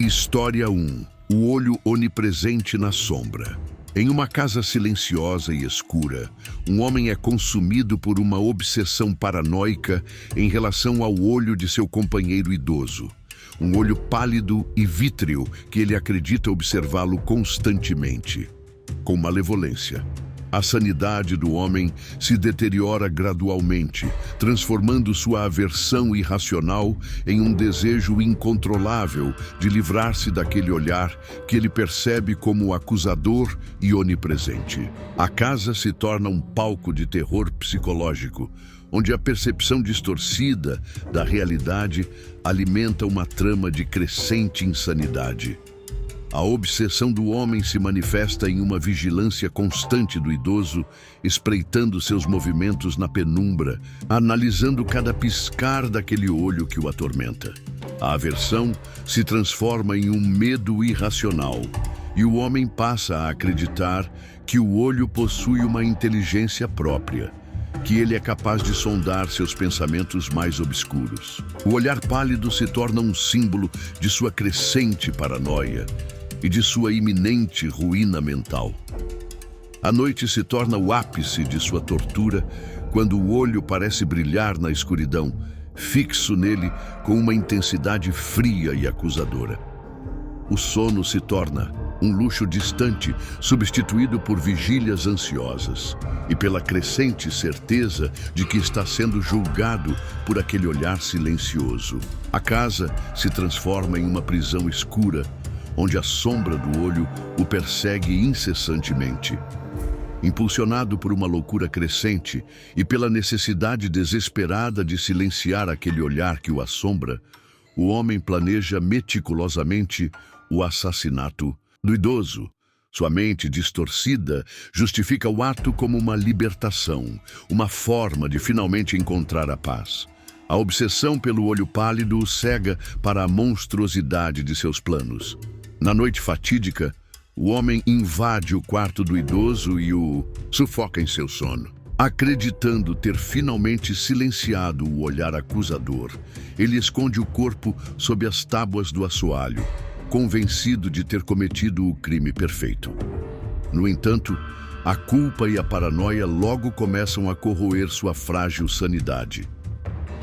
História 1. O olho onipresente na sombra. Em uma casa silenciosa e escura, um homem é consumido por uma obsessão paranoica em relação ao olho de seu companheiro idoso. Um olho pálido e vítreo que ele acredita observá-lo constantemente. Com malevolência, a sanidade do homem se deteriora gradualmente, transformando sua aversão irracional em um desejo incontrolável de livrar-se daquele olhar que ele percebe como acusador e onipresente. A casa se torna um palco de terror psicológico, onde a percepção distorcida da realidade alimenta uma trama de crescente insanidade. A obsessão do homem se manifesta em uma vigilância constante do idoso, espreitando seus movimentos na penumbra, analisando cada piscar daquele olho que o atormenta. A aversão se transforma em um medo irracional, e o homem passa a acreditar que o olho possui uma inteligência própria, que ele é capaz de sondar seus pensamentos mais obscuros. O olhar pálido se torna um símbolo de sua crescente paranoia e de sua iminente ruína mental. A noite se torna o ápice de sua tortura, quando o olho parece brilhar na escuridão, fixo nele com uma intensidade fria e acusadora. O sono se torna um luxo distante, substituído por vigílias ansiosas e pela crescente certeza de que está sendo julgado por aquele olhar silencioso. A casa se transforma em uma prisão escura, onde a sombra do olho o persegue incessantemente. Impulsionado por uma loucura crescente e pela necessidade desesperada de silenciar aquele olhar que o assombra, o homem planeja meticulosamente o assassinato do idoso. Sua mente distorcida justifica o ato como uma libertação, uma forma de finalmente encontrar a paz. A obsessão pelo olho pálido o cega para a monstruosidade de seus planos. Na noite fatídica, o homem invade o quarto do idoso e o sufoca em seu sono. Acreditando ter finalmente silenciado o olhar acusador, ele esconde o corpo sob as tábuas do assoalho, convencido de ter cometido o crime perfeito. No entanto, a culpa e a paranoia logo começam a corroer sua frágil sanidade.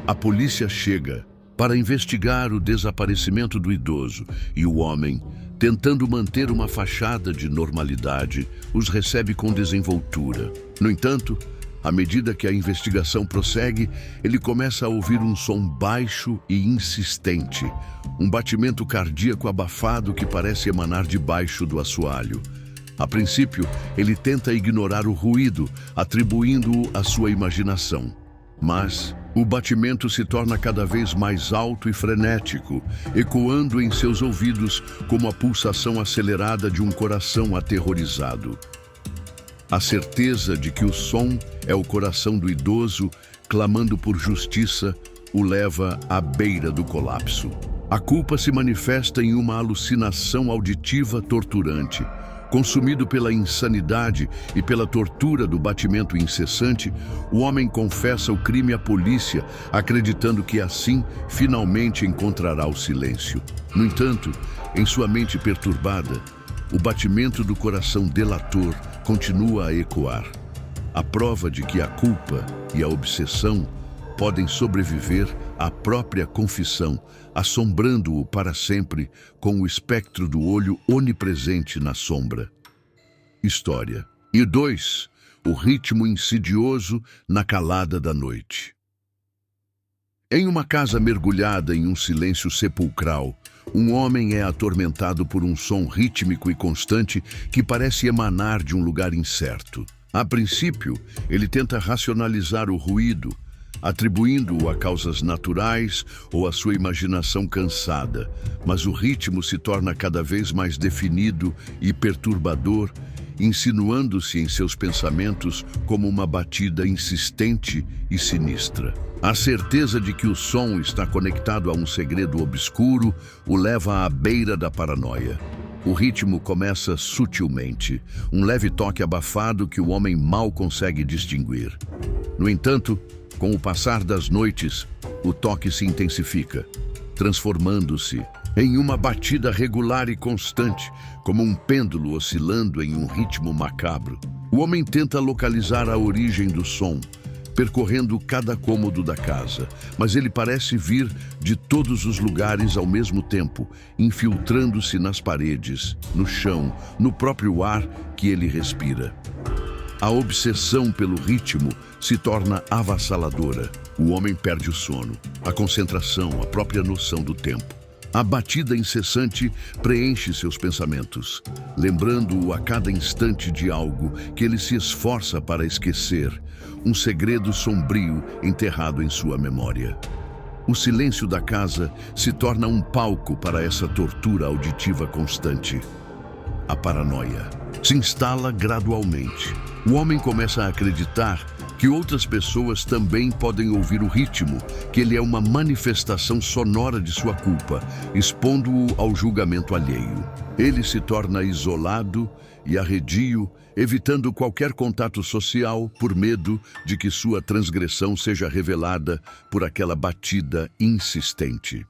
A polícia chega para investigar o desaparecimento do idoso e o homem, tentando manter uma fachada de normalidade, os recebe com desenvoltura. No entanto, à medida que a investigação prossegue, ele começa a ouvir um som baixo e insistente, um batimento cardíaco abafado que parece emanar debaixo do assoalho. A princípio, ele tenta ignorar o ruído, atribuindo-o à sua imaginação. Mas o batimento se torna cada vez mais alto e frenético, ecoando em seus ouvidos como a pulsação acelerada de um coração aterrorizado. A certeza de que o som é o coração do idoso, clamando por justiça, o leva à beira do colapso. A culpa se manifesta em uma alucinação auditiva torturante. Consumido pela insanidade e pela tortura do batimento incessante, o homem confessa o crime à polícia, acreditando que assim finalmente encontrará o silêncio. No entanto, em sua mente perturbada, o batimento do coração delator continua a ecoar. A prova de que a culpa e a obsessão podem sobreviver à própria confissão, assombrando-o para sempre com o espectro do olho onipresente na sombra. História. E 2. O ritmo insidioso na calada da noite. Em uma casa mergulhada em um silêncio sepulcral, um homem é atormentado por um som rítmico e constante que parece emanar de um lugar incerto. A princípio, ele tenta racionalizar o ruído, atribuindo-o a causas naturais ou à sua imaginação cansada, mas o ritmo se torna cada vez mais definido e perturbador, insinuando-se em seus pensamentos como uma batida insistente e sinistra. A certeza de que o som está conectado a um segredo obscuro o leva à beira da paranoia. O ritmo começa sutilmente, um leve toque abafado que o homem mal consegue distinguir. No entanto, com o passar das noites, o toque se intensifica, transformando-se Em uma batida regular e constante, como um pêndulo oscilando em um ritmo macabro, o homem tenta localizar a origem do som, percorrendo cada cômodo da casa, mas ele parece vir de todos os lugares ao mesmo tempo, infiltrando-se nas paredes, no chão, no próprio ar que ele respira. A obsessão pelo ritmo se torna avassaladora. O homem perde o sono, a concentração, a própria noção do tempo. A batida incessante preenche seus pensamentos, lembrando-o a cada instante de algo que ele se esforça para esquecer, um segredo sombrio enterrado em sua memória. O silêncio da casa se torna um palco para essa tortura auditiva constante. A paranoia se instala gradualmente. O homem começa a acreditar que outras pessoas também podem ouvir o ritmo, que ele é uma manifestação sonora de sua culpa, expondo-o ao julgamento alheio. Ele se torna isolado e arredio, evitando qualquer contato social por medo de que sua transgressão seja revelada por aquela batida insistente.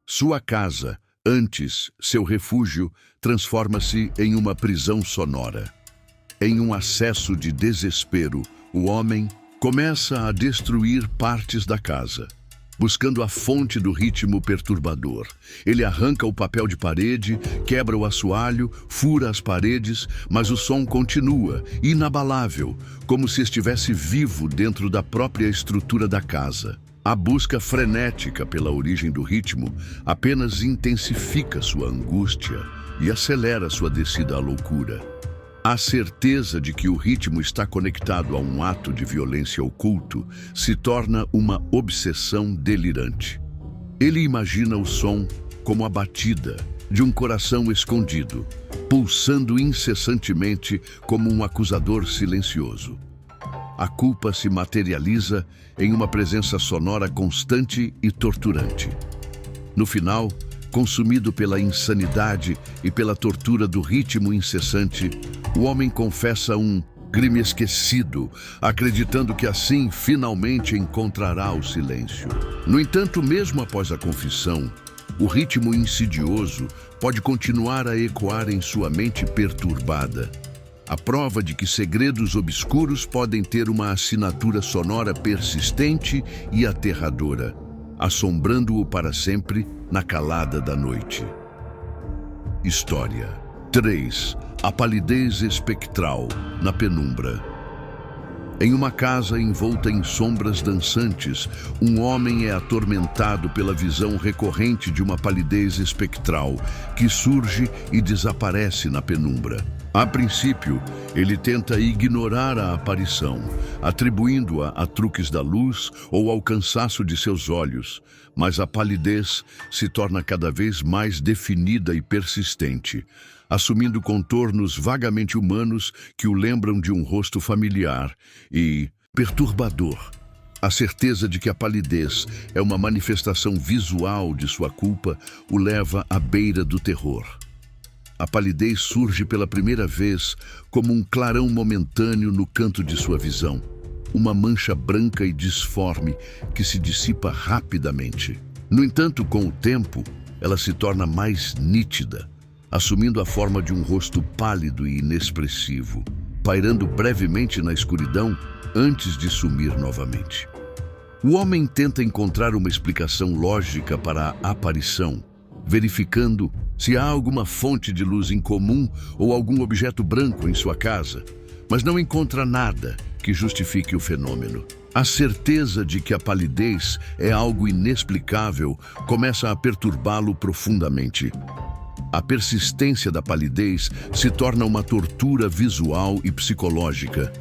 Sua casa, antes seu refúgio, transforma-se em uma prisão sonora. Em um acesso de desespero, o homem começa a destruir partes da casa, buscando a fonte do ritmo perturbador. Ele arranca o papel de parede, quebra o assoalho, fura as paredes, mas o som continua, inabalável, como se estivesse vivo dentro da própria estrutura da casa. A busca frenética pela origem do ritmo apenas intensifica sua angústia e acelera sua descida à loucura. A certeza de que o ritmo está conectado a um ato de violência oculto se torna uma obsessão delirante. Ele imagina o som como a batida de um coração escondido, pulsando incessantemente como um acusador silencioso. A culpa se materializa em uma presença sonora constante e torturante. No final, consumido pela insanidade e pela tortura do ritmo incessante, o homem confessa um crime esquecido, acreditando que assim finalmente encontrará o silêncio. No entanto, mesmo após a confissão, o ritmo insidioso pode continuar a ecoar em sua mente perturbada. A prova de que segredos obscuros podem ter uma assinatura sonora persistente e aterradora, assombrando-o para sempre na calada da noite. História 3. A palidez espectral na penumbra. Em uma casa envolta em sombras dançantes, um homem é atormentado pela visão recorrente de uma palidez espectral que surge e desaparece na penumbra. A princípio, ele tenta ignorar a aparição, atribuindo-a a truques da luz ou ao cansaço de seus olhos, mas a palidez se torna cada vez mais definida e persistente, assumindo contornos vagamente humanos que o lembram de um rosto familiar e perturbador. A certeza de que a palidez é uma manifestação visual de sua culpa o leva à beira do terror. A palidez surge pela primeira vez como um clarão momentâneo no canto de sua visão, uma mancha branca e disforme que se dissipa rapidamente. No entanto, com o tempo, ela se torna mais nítida, assumindo a forma de um rosto pálido e inexpressivo, pairando brevemente na escuridão antes de sumir novamente. O homem tenta encontrar uma explicação lógica para a aparição, verificando se há alguma fonte de luz em comum ou algum objeto branco em sua casa, mas não encontra nada que justifique o fenômeno. A certeza de que a palidez é algo inexplicável começa a perturbá-lo profundamente. A persistência da palidez se torna uma tortura visual e psicológica.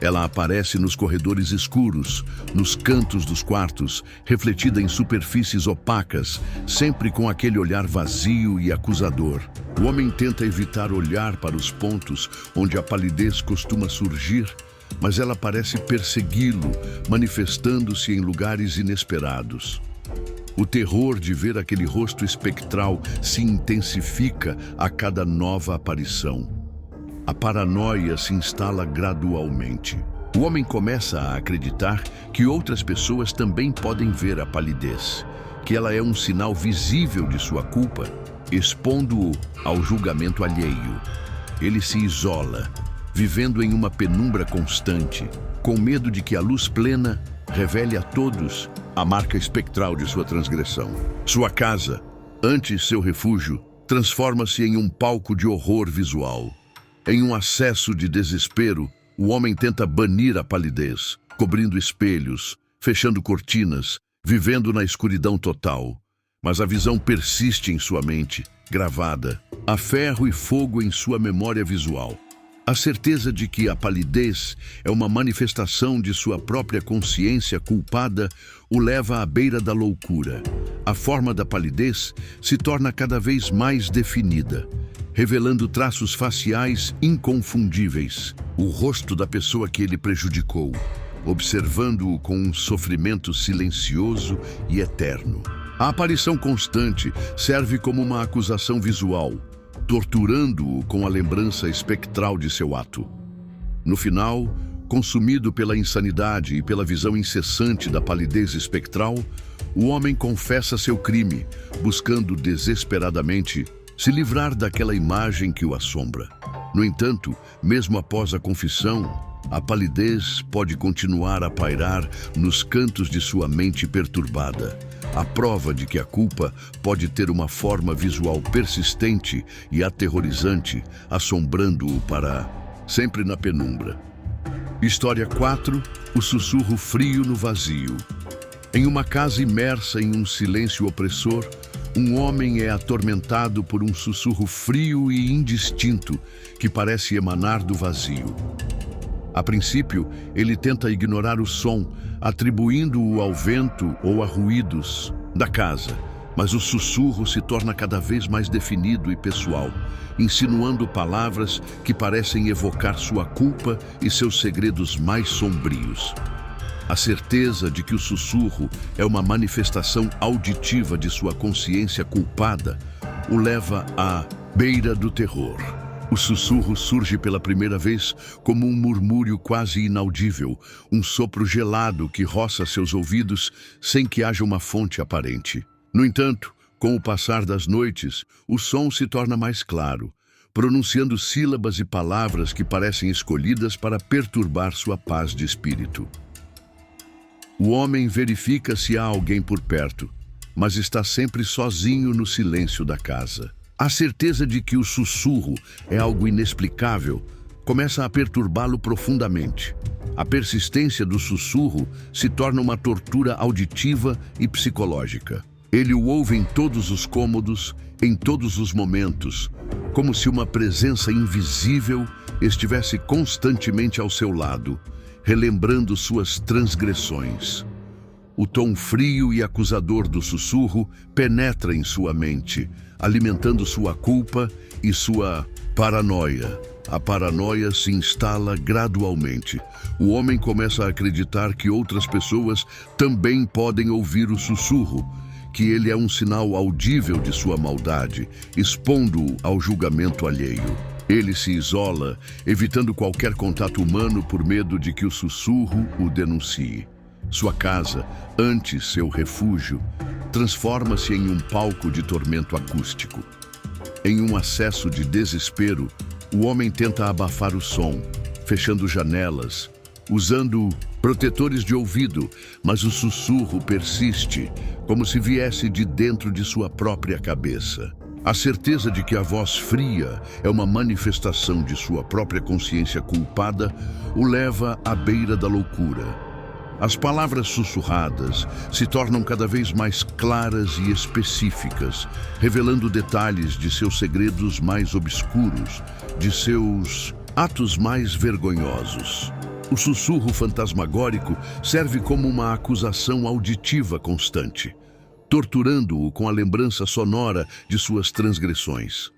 Ela aparece nos corredores escuros, nos cantos dos quartos, refletida em superfícies opacas, sempre com aquele olhar vazio e acusador. O homem tenta evitar olhar para os pontos onde a palidez costuma surgir, mas ela parece persegui-lo, manifestando-se em lugares inesperados. O terror de ver aquele rosto espectral se intensifica a cada nova aparição. A paranoia se instala gradualmente. O homem começa a acreditar que outras pessoas também podem ver a palidez, que ela é um sinal visível de sua culpa, expondo-o ao julgamento alheio. Ele se isola, vivendo em uma penumbra constante, com medo de que a luz plena revele a todos a marca espectral de sua transgressão. Sua casa, antes seu refúgio, transforma-se em um palco de horror visual. Em um acesso de desespero, o homem tenta banir a palidez, cobrindo espelhos, fechando cortinas, vivendo na escuridão total. Mas a visão persiste em sua mente, gravada, a ferro e fogo em sua memória visual. A certeza de que a palidez é uma manifestação de sua própria consciência culpada o leva à beira da loucura. A forma da palidez se torna cada vez mais definida, revelando traços faciais inconfundíveis. O rosto da pessoa que ele prejudicou, observando-o com um sofrimento silencioso e eterno. A aparição constante serve como uma acusação visual, torturando-o com a lembrança espectral de seu ato. No final, consumido pela insanidade e pela visão incessante da palidez espectral, o homem confessa seu crime, buscando desesperadamente se livrar daquela imagem que o assombra. No entanto, mesmo após a confissão, a palidez pode continuar a pairar nos cantos de sua mente perturbada. A prova de que a culpa pode ter uma forma visual persistente e aterrorizante, assombrando-o para sempre na penumbra. História 4. O sussurro frio no vazio. Em uma casa imersa em um silêncio opressor, um homem é atormentado por um sussurro frio e indistinto que parece emanar do vazio. A princípio, ele tenta ignorar o som, atribuindo-o ao vento ou a ruídos da casa, mas o sussurro se torna cada vez mais definido e pessoal, insinuando palavras que parecem evocar sua culpa e seus segredos mais sombrios. A certeza de que o sussurro é uma manifestação auditiva de sua consciência culpada o leva à beira do terror. O sussurro surge pela primeira vez como um murmúrio quase inaudível, um sopro gelado que roça seus ouvidos sem que haja uma fonte aparente. No entanto, com o passar das noites, o som se torna mais claro, pronunciando sílabas e palavras que parecem escolhidas para perturbar sua paz de espírito. O homem verifica se há alguém por perto, mas está sempre sozinho no silêncio da casa. A certeza de que o sussurro é algo inexplicável começa a perturbá-lo profundamente. A persistência do sussurro se torna uma tortura auditiva e psicológica. Ele o ouve em todos os cômodos, em todos os momentos, como se uma presença invisível estivesse constantemente ao seu lado, relembrando suas transgressões. O tom frio e acusador do sussurro penetra em sua mente, alimentando sua culpa e sua paranoia. A paranoia se instala gradualmente. O homem começa a acreditar que outras pessoas também podem ouvir o sussurro, que ele é um sinal audível de sua maldade, expondo-o ao julgamento alheio. Ele se isola, evitando qualquer contato humano por medo de que o sussurro o denuncie. Sua casa, antes seu refúgio, transforma-se em um palco de tormento acústico. Em um acesso de desespero, o homem tenta abafar o som, fechando janelas, usando protetores de ouvido, mas o sussurro persiste, como se viesse de dentro de sua própria cabeça. A certeza de que a voz fria é uma manifestação de sua própria consciência culpada o leva à beira da loucura. As palavras sussurradas se tornam cada vez mais claras e específicas, revelando detalhes de seus segredos mais obscuros, de seus atos mais vergonhosos. O sussurro fantasmagórico serve como uma acusação auditiva constante, torturando-o com a lembrança sonora de suas transgressões.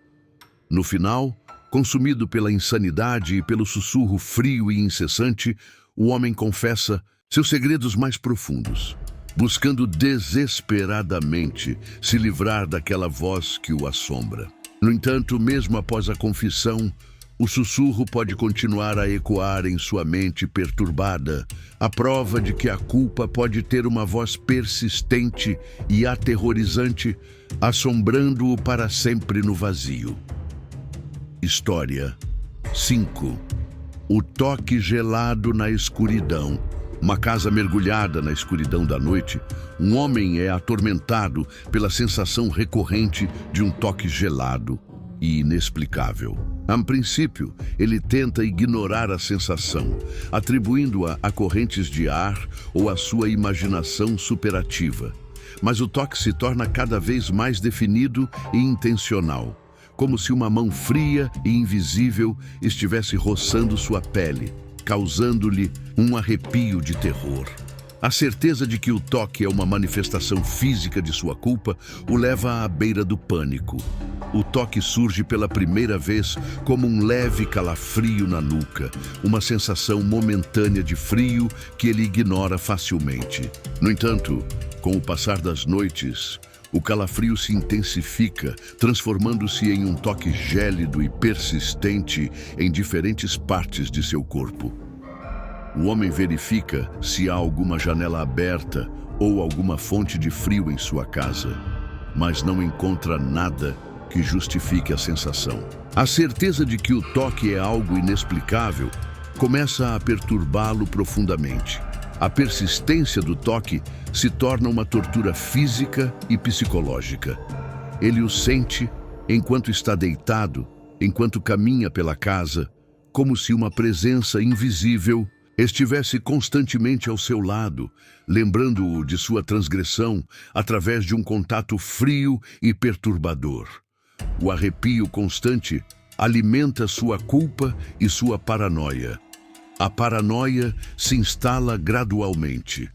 No final, consumido pela insanidade e pelo sussurro frio e incessante, o homem confessa seus segredos mais profundos, buscando desesperadamente se livrar daquela voz que o assombra. No entanto, mesmo após a confissão, O sussurro pode continuar a ecoar em sua mente perturbada, a prova de que a culpa pode ter uma voz persistente e aterrorizante, assombrando-o para sempre no vazio. História 5. O toque gelado na escuridão. Uma casa mergulhada na escuridão da noite, um homem é atormentado pela sensação recorrente de um toque gelado e inexplicável. A princípio, ele tenta ignorar a sensação, atribuindo-a a correntes de ar ou à sua imaginação superativa. Mas o toque se torna cada vez mais definido e intencional, como se uma mão fria e invisível estivesse roçando sua pele, causando-lhe um arrepio de terror. A certeza de que o toque é uma manifestação física de sua culpa o leva à beira do pânico. O toque surge pela primeira vez como um leve calafrio na nuca, uma sensação momentânea de frio que ele ignora facilmente. No entanto, com o passar das noites, o calafrio se intensifica, transformando-se em um toque gélido e persistente em diferentes partes de seu corpo. O homem verifica se há alguma janela aberta ou alguma fonte de frio em sua casa, mas não encontra nada que justifique a sensação. A certeza de que o toque é algo inexplicável começa a perturbá-lo profundamente. A persistência do toque se torna uma tortura física e psicológica. Ele o sente enquanto está deitado, enquanto caminha pela casa, como se uma presença invisível estivesse constantemente ao seu lado, lembrando-o de sua transgressão através de um contato frio e perturbador. O arrepio constante alimenta sua culpa e sua paranoia. A paranoia se instala gradualmente.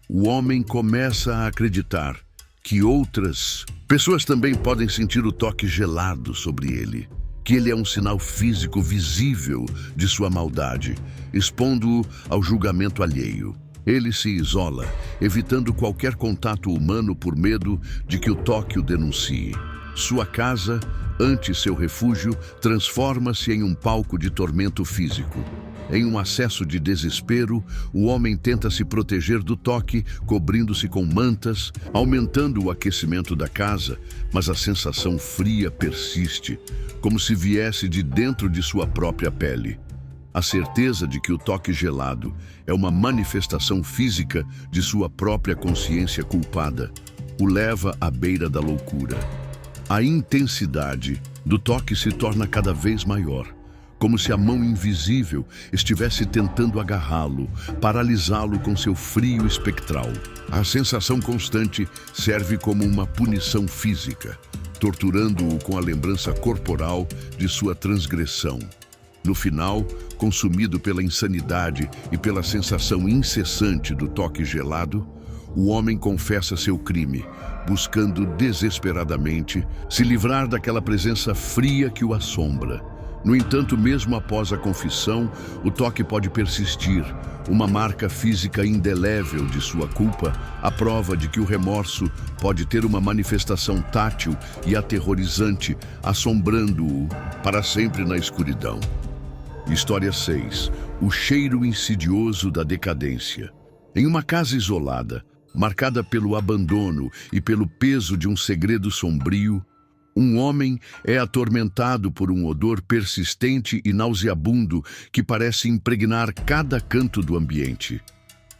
O homem começa a acreditar que outras pessoas também podem sentir o toque gelado sobre ele, que ele é um sinal físico visível de sua maldade, expondo-o ao julgamento alheio. Ele se isola, evitando qualquer contato humano por medo de que o toque o denuncie. Sua casa, antes seu refúgio, transforma-se em um palco de tormento físico. Em um acesso de desespero, o homem tenta se proteger do toque, cobrindo-se com mantas, aumentando o aquecimento da casa, mas a sensação fria persiste, como se viesse de dentro de sua própria pele. A certeza de que o toque gelado é uma manifestação física de sua própria consciência culpada o leva à beira da loucura. A intensidade do toque se torna cada vez maior, como se a mão invisível estivesse tentando agarrá-lo, paralisá-lo com seu frio espectral. A sensação constante serve como uma punição física, torturando-o com a lembrança corporal de sua transgressão. No final, consumido pela insanidade e pela sensação incessante do toque gelado, o homem confessa seu crime, buscando desesperadamente se livrar daquela presença fria que o assombra. No entanto, mesmo após a confissão, o toque pode persistir, uma marca física indelével de sua culpa, a prova de que o remorso pode ter uma manifestação tátil e aterrorizante, assombrando-o para sempre na escuridão. História 6. O cheiro insidioso da decadência. Em uma casa isolada, marcada pelo abandono e pelo peso de um segredo sombrio, um homem é atormentado por um odor persistente e nauseabundo que parece impregnar cada canto do ambiente.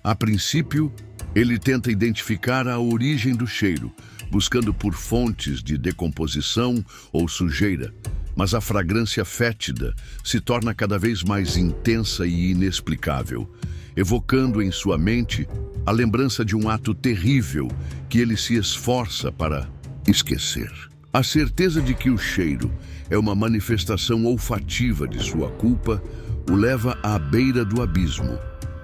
A princípio, ele tenta identificar a origem do cheiro, buscando por fontes de decomposição ou sujeira, mas a fragrância fétida se torna cada vez mais intensa e inexplicável, evocando em sua mente a lembrança de um ato terrível que ele se esforça para esquecer. A certeza de que o cheiro é uma manifestação olfativa de sua culpa o leva à beira do abismo.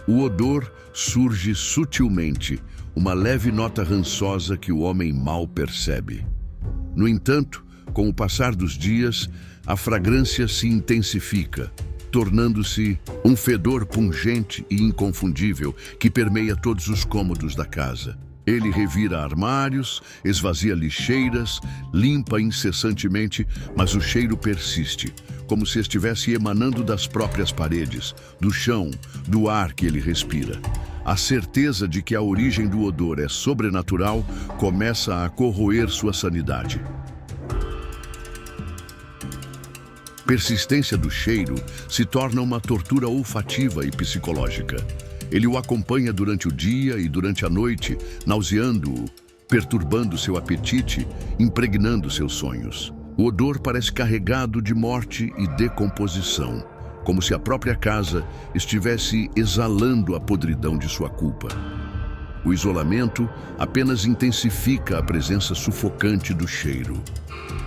O odor surge sutilmente, uma leve nota rançosa que o homem mal percebe. No entanto, com o passar dos dias, a fragrância se intensifica, tornando-se um fedor pungente e inconfundível que permeia todos os cômodos da casa. Ele revira armários, esvazia lixeiras, limpa incessantemente, mas o cheiro persiste, como se estivesse emanando das próprias paredes, do chão, do ar que ele respira. A certeza de que a origem do odor é sobrenatural começa a corroer sua sanidade. Persistência do cheiro se torna uma tortura olfativa e psicológica. Ele o acompanha durante o dia e durante a noite, nauseando-o, perturbando seu apetite, impregnando seus sonhos. O odor parece carregado de morte e decomposição, como se a própria casa estivesse exalando a podridão de sua culpa. O isolamento apenas intensifica a presença sufocante do cheiro.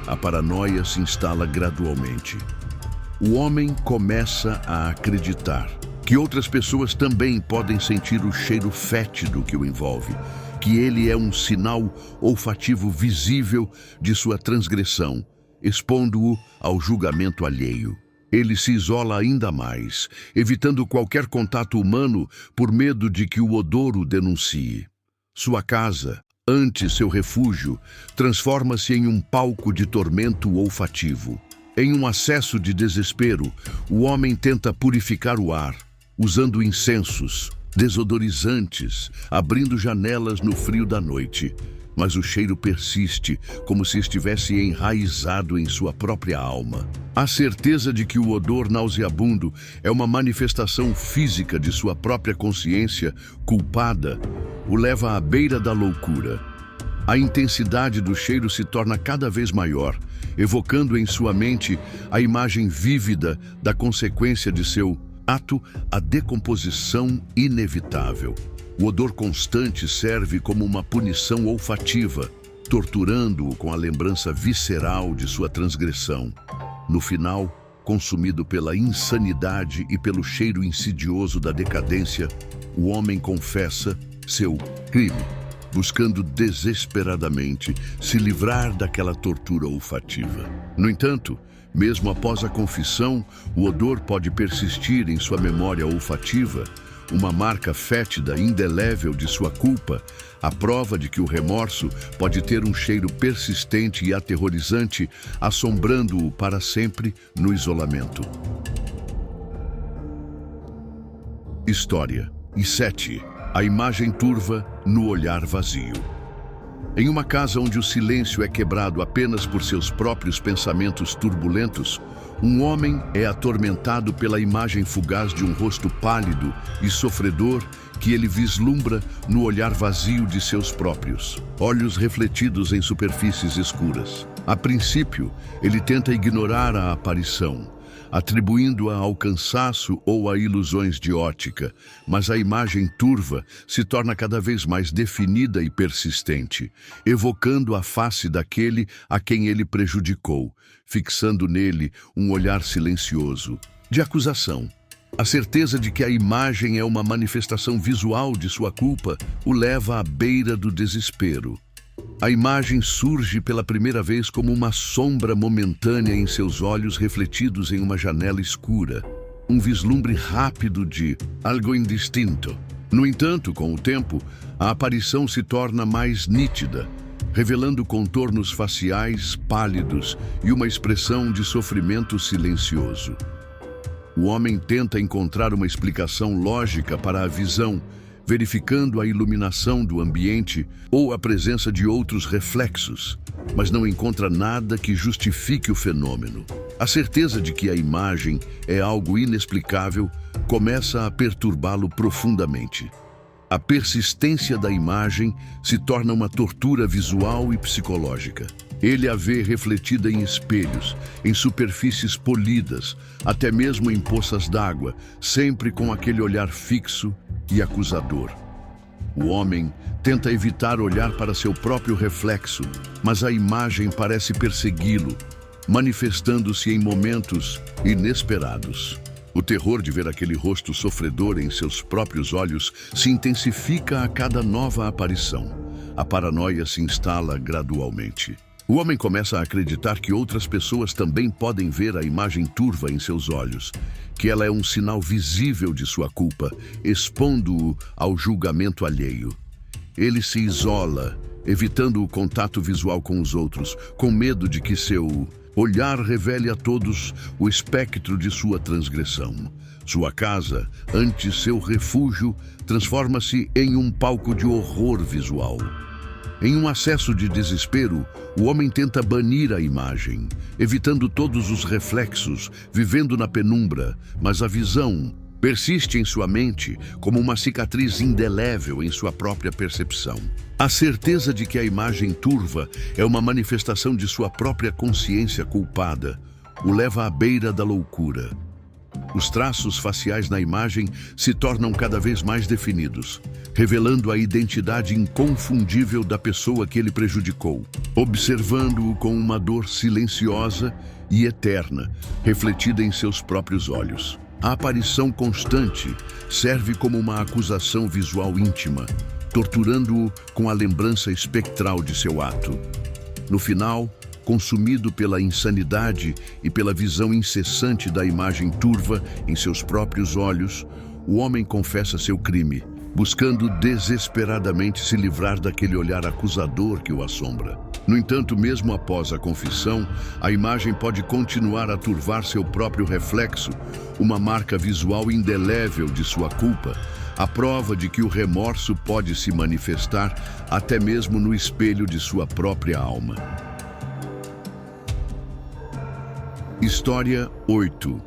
A paranoia se instala gradualmente. O homem começa a acreditar que outras pessoas também podem sentir o cheiro fétido que o envolve, que ele é um sinal olfativo visível de sua transgressão, expondo-o ao julgamento alheio. Ele se isola ainda mais, evitando qualquer contato humano por medo de que o odor o denuncie. Sua casa, antes seu refúgio, transforma-se em um palco de tormento olfativo. Em um acesso de desespero, o homem tenta purificar o ar, usando incensos, desodorizantes, abrindo janelas no frio da noite. Mas o cheiro persiste, como se estivesse enraizado em sua própria alma. A certeza de que o odor nauseabundo é uma manifestação física de sua própria consciência culpada o leva à beira da loucura. A intensidade do cheiro se torna cada vez maior, evocando em sua mente a imagem vívida da consequência de seu ato, a decomposição inevitável. O odor constante serve como uma punição olfativa, torturando-o com a lembrança visceral de sua transgressão. No final, consumido pela insanidade e pelo cheiro insidioso da decadência, o homem confessa seu crime, buscando desesperadamente se livrar daquela tortura olfativa. No entanto, mesmo após a confissão, o odor pode persistir em sua memória olfativa, uma marca fétida, indelével de sua culpa, a prova de que o remorso pode ter um cheiro persistente e aterrorizante, assombrando-o para sempre no isolamento. História. E 7. A imagem turva no olhar vazio. Em uma casa onde o silêncio é quebrado apenas por seus próprios pensamentos turbulentos, um homem é atormentado pela imagem fugaz de um rosto pálido e sofredor que ele vislumbra no olhar vazio de seus próprios olhos refletidos em superfícies escuras. A princípio, ele tenta ignorar a aparição, atribuindo-a ao cansaço ou a ilusões de ótica, mas a imagem turva se torna cada vez mais definida e persistente, evocando a face daquele a quem ele prejudicou, fixando nele um olhar silencioso, de acusação. A certeza de que a imagem é uma manifestação visual de sua culpa o leva à beira do desespero. A imagem surge pela primeira vez como uma sombra momentânea em seus olhos refletidos em uma janela escura, um vislumbre rápido de algo indistinto. No entanto, com o tempo, a aparição se torna mais nítida, revelando contornos faciais pálidos e uma expressão de sofrimento silencioso. O homem tenta encontrar uma explicação lógica para a visão, verificando a iluminação do ambiente ou a presença de outros reflexos, mas não encontra nada que justifique o fenômeno. A certeza de que a imagem é algo inexplicável começa a perturbá-lo profundamente. A persistência da imagem se torna uma tortura visual e psicológica. Ele a vê refletida em espelhos, em superfícies polidas, até mesmo em poças d'água, sempre com aquele olhar fixo e acusador. O homem tenta evitar olhar para seu próprio reflexo, mas a imagem parece persegui-lo, manifestando-se em momentos inesperados. O terror de ver aquele rosto sofredor em seus próprios olhos se intensifica a cada nova aparição. A paranoia se instala gradualmente. O homem começa a acreditar que outras pessoas também podem ver a imagem turva em seus olhos, que ela é um sinal visível de sua culpa, expondo-o ao julgamento alheio. Ele se isola, evitando o contato visual com os outros, com medo de que seu olhar revele a todos o espectro de sua transgressão. Sua casa, antes seu refúgio, transforma-se em um palco de horror visual. Em um acesso de desespero, o homem tenta banir a imagem, evitando todos os reflexos, vivendo na penumbra, mas a visão persiste em sua mente como uma cicatriz indelével em sua própria percepção. A certeza de que a imagem turva é uma manifestação de sua própria consciência culpada o leva à beira da loucura. Os traços faciais na imagem se tornam cada vez mais definidos, revelando a identidade inconfundível da pessoa que ele prejudicou, observando-o com uma dor silenciosa e eterna, refletida em seus próprios olhos. A aparição constante serve como uma acusação visual íntima, torturando-o com a lembrança espectral de seu ato. No final, consumido pela insanidade e pela visão incessante da imagem turva em seus próprios olhos, o homem confessa seu crime, buscando desesperadamente se livrar daquele olhar acusador que o assombra. No entanto, mesmo após a confissão, a imagem pode continuar a turvar seu próprio reflexo, uma marca visual indelével de sua culpa, a prova de que o remorso pode se manifestar até mesmo no espelho de sua própria alma. História 8.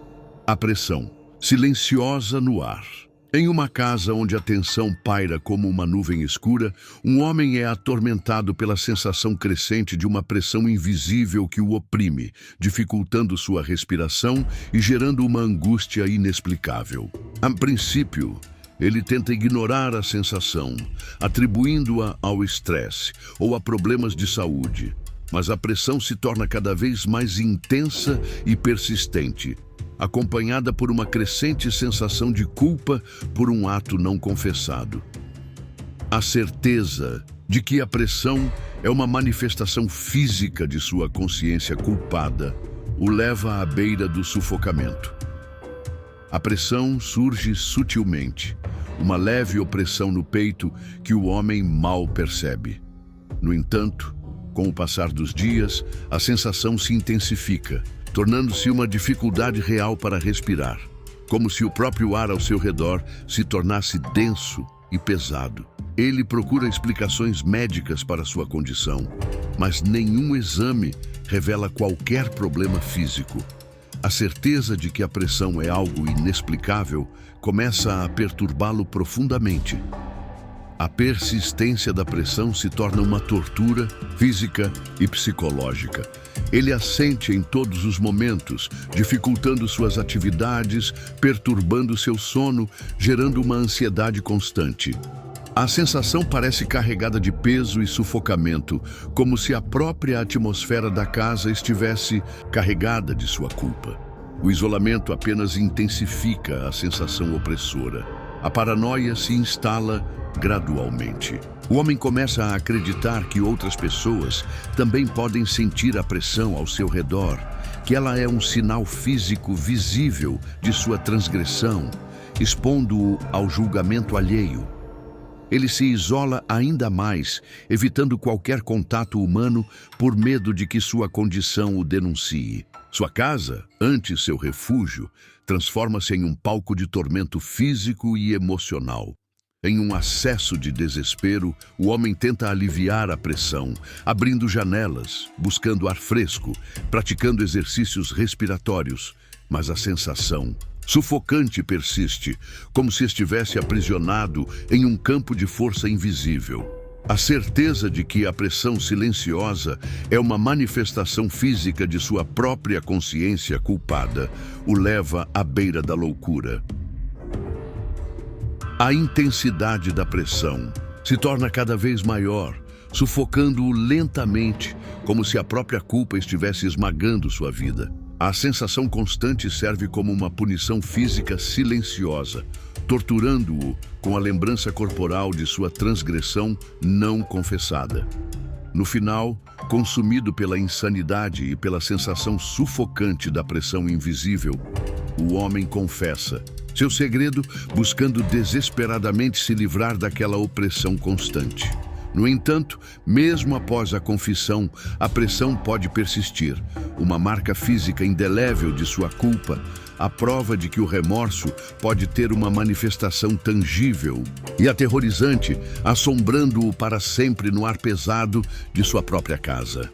A pressão. Silenciosa no ar. Em uma casa onde a tensão paira como uma nuvem escura, um homem é atormentado pela sensação crescente de uma pressão invisível que o oprime, dificultando sua respiração e gerando uma angústia inexplicável. A princípio, ele tenta ignorar a sensação, atribuindo-a ao estresse ou a problemas de saúde. Mas a pressão se torna cada vez mais intensa e persistente, acompanhada por uma crescente sensação de culpa por um ato não confessado. A certeza de que a pressão é uma manifestação física de sua consciência culpada o leva à beira do sufocamento. A pressão surge sutilmente, uma leve opressão no peito que o homem mal percebe. No entanto, com o passar dos dias, a sensação se intensifica, tornando-se uma dificuldade real para respirar, como se o próprio ar ao seu redor se tornasse denso e pesado. Ele procura explicações médicas para sua condição, mas nenhum exame revela qualquer problema físico. A certeza de que a pressão é algo inexplicável começa a perturbá-lo profundamente. A persistência da pressão se torna uma tortura física e psicológica. Ele a sente em todos os momentos, dificultando suas atividades, perturbando seu sono, gerando uma ansiedade constante. A sensação parece carregada de peso e sufocamento, como se a própria atmosfera da casa estivesse carregada de sua culpa. O isolamento apenas intensifica a sensação opressora. A paranoia se instala gradualmente. O homem começa a acreditar que outras pessoas também podem sentir a pressão ao seu redor, que ela é um sinal físico visível de sua transgressão, expondo-o ao julgamento alheio. Ele se isola ainda mais, evitando qualquer contato humano por medo de que sua condição o denuncie. Sua casa, antes seu refúgio, transforma-se em um palco de tormento físico e emocional. Em um acesso de desespero, o homem tenta aliviar a pressão, abrindo janelas, buscando ar fresco, praticando exercícios respiratórios, mas a sensação sufocante persiste, como se estivesse aprisionado em um campo de força invisível. A certeza de que a pressão silenciosa é uma manifestação física de sua própria consciência culpada o leva à beira da loucura. A intensidade da pressão se torna cada vez maior, sufocando-o lentamente, como se a própria culpa estivesse esmagando sua vida. A sensação constante serve como uma punição física silenciosa, torturando-o com a lembrança corporal de sua transgressão não confessada. No final, consumido pela insanidade e pela sensação sufocante da pressão invisível, o homem confessa seu segredo, buscando desesperadamente se livrar daquela opressão constante. No entanto, mesmo após a confissão, a pressão pode persistir. Uma marca física indelével de sua culpa, a prova de que o remorso pode ter uma manifestação tangível e aterrorizante, assombrando-o para sempre no ar pesado de sua própria casa.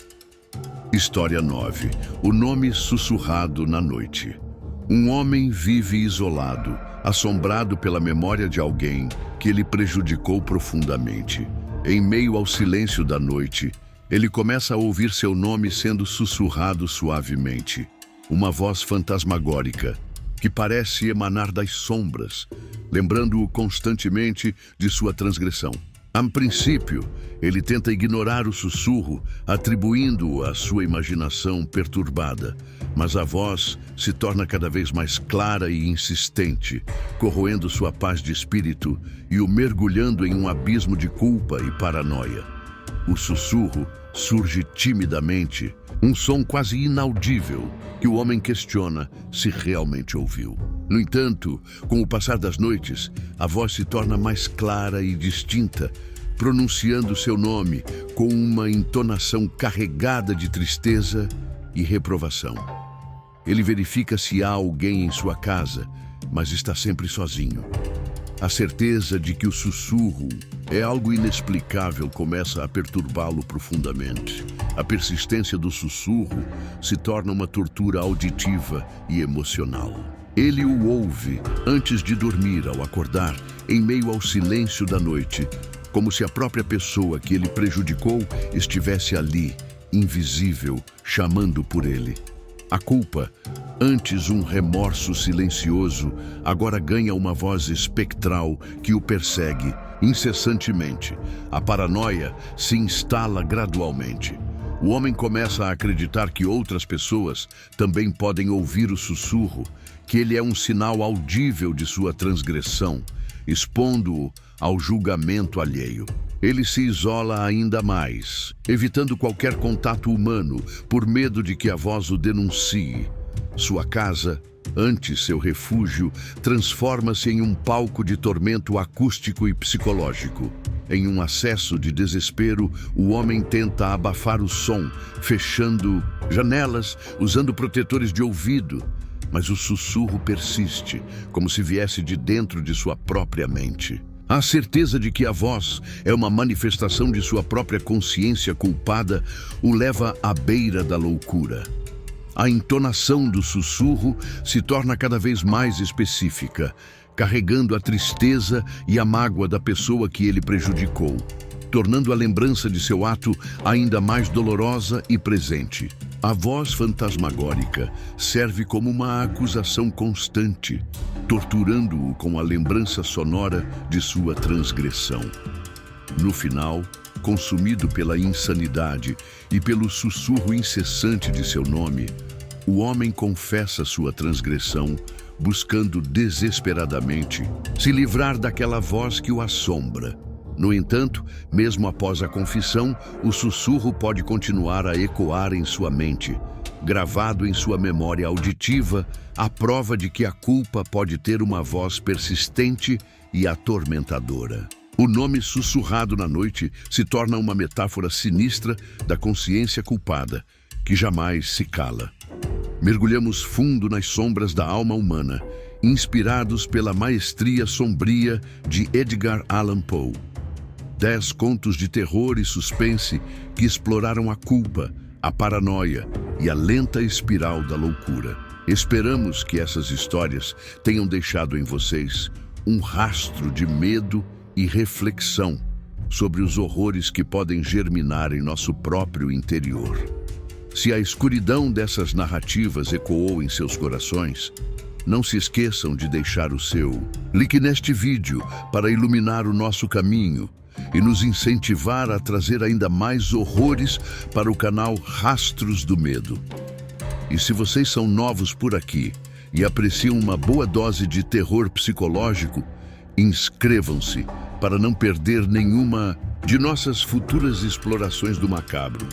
História 9. O nome sussurrado na noite. Um homem vive isolado, assombrado pela memória de alguém que ele prejudicou profundamente. Em meio ao silêncio da noite, ele começa a ouvir seu nome sendo sussurrado suavemente. Uma voz fantasmagórica que parece emanar das sombras, lembrando-o constantemente de sua transgressão. A princípio, ele tenta ignorar o sussurro, atribuindo-o à sua imaginação perturbada, mas a voz se torna cada vez mais clara e insistente, corroendo sua paz de espírito e o mergulhando em um abismo de culpa e paranoia. O sussurro surge timidamente, um som quase inaudível que o homem questiona se realmente ouviu. No entanto, com o passar das noites, a voz se torna mais clara e distinta, pronunciando seu nome com uma entonação carregada de tristeza e reprovação. Ele verifica se há alguém em sua casa, mas está sempre sozinho. A certeza de que o sussurro é algo inexplicável começa a perturbá-lo profundamente. A persistência do sussurro se torna uma tortura auditiva e emocional. Ele o ouve antes de dormir, ao acordar, em meio ao silêncio da noite, como se a própria pessoa que ele prejudicou estivesse ali, invisível, chamando por ele. A culpa, antes um remorso silencioso, agora ganha uma voz espectral que o persegue incessantemente. A paranoia se instala gradualmente. O homem começa a acreditar que outras pessoas também podem ouvir o sussurro, que ele é um sinal audível de sua transgressão, expondo-o ao julgamento alheio. Ele se isola ainda mais, evitando qualquer contato humano por medo de que a voz o denuncie. Sua casa, antes seu refúgio, transforma-se em um palco de tormento acústico e psicológico. Em um acesso de desespero, o homem tenta abafar o som, fechando janelas, usando protetores de ouvido. Mas o sussurro persiste, como se viesse de dentro de sua própria mente. A certeza de que a voz é uma manifestação de sua própria consciência culpada o leva à beira da loucura. A entonação do sussurro se torna cada vez mais específica, carregando a tristeza e a mágoa da pessoa que ele prejudicou, tornando a lembrança de seu ato ainda mais dolorosa e presente. A voz fantasmagórica serve como uma acusação constante, torturando-o com a lembrança sonora de sua transgressão. No final, consumido pela insanidade e pelo sussurro incessante de seu nome, o homem confessa sua transgressão, buscando desesperadamente se livrar daquela voz que o assombra. No entanto, mesmo após a confissão, o sussurro pode continuar a ecoar em sua mente, gravado em sua memória auditiva, a prova de que a culpa pode ter uma voz persistente e atormentadora. O nome sussurrado na noite se torna uma metáfora sinistra da consciência culpada, que jamais se cala. Mergulhamos fundo nas sombras da alma humana, inspirados pela maestria sombria de Edgar Allan Poe. 10 contos de terror e suspense que exploraram a culpa, a paranoia e a lenta espiral da loucura. Esperamos que essas histórias tenham deixado em vocês um rastro de medo e reflexão sobre os horrores que podem germinar em nosso próprio interior. Se a escuridão dessas narrativas ecoou em seus corações, não se esqueçam de deixar o seu like neste vídeo para iluminar o nosso caminho e nos incentivar a trazer ainda mais horrores para o canal Rastros do Medo. E se vocês são novos por aqui e apreciam uma boa dose de terror psicológico, inscrevam-se para não perder nenhuma de nossas futuras explorações do macabro.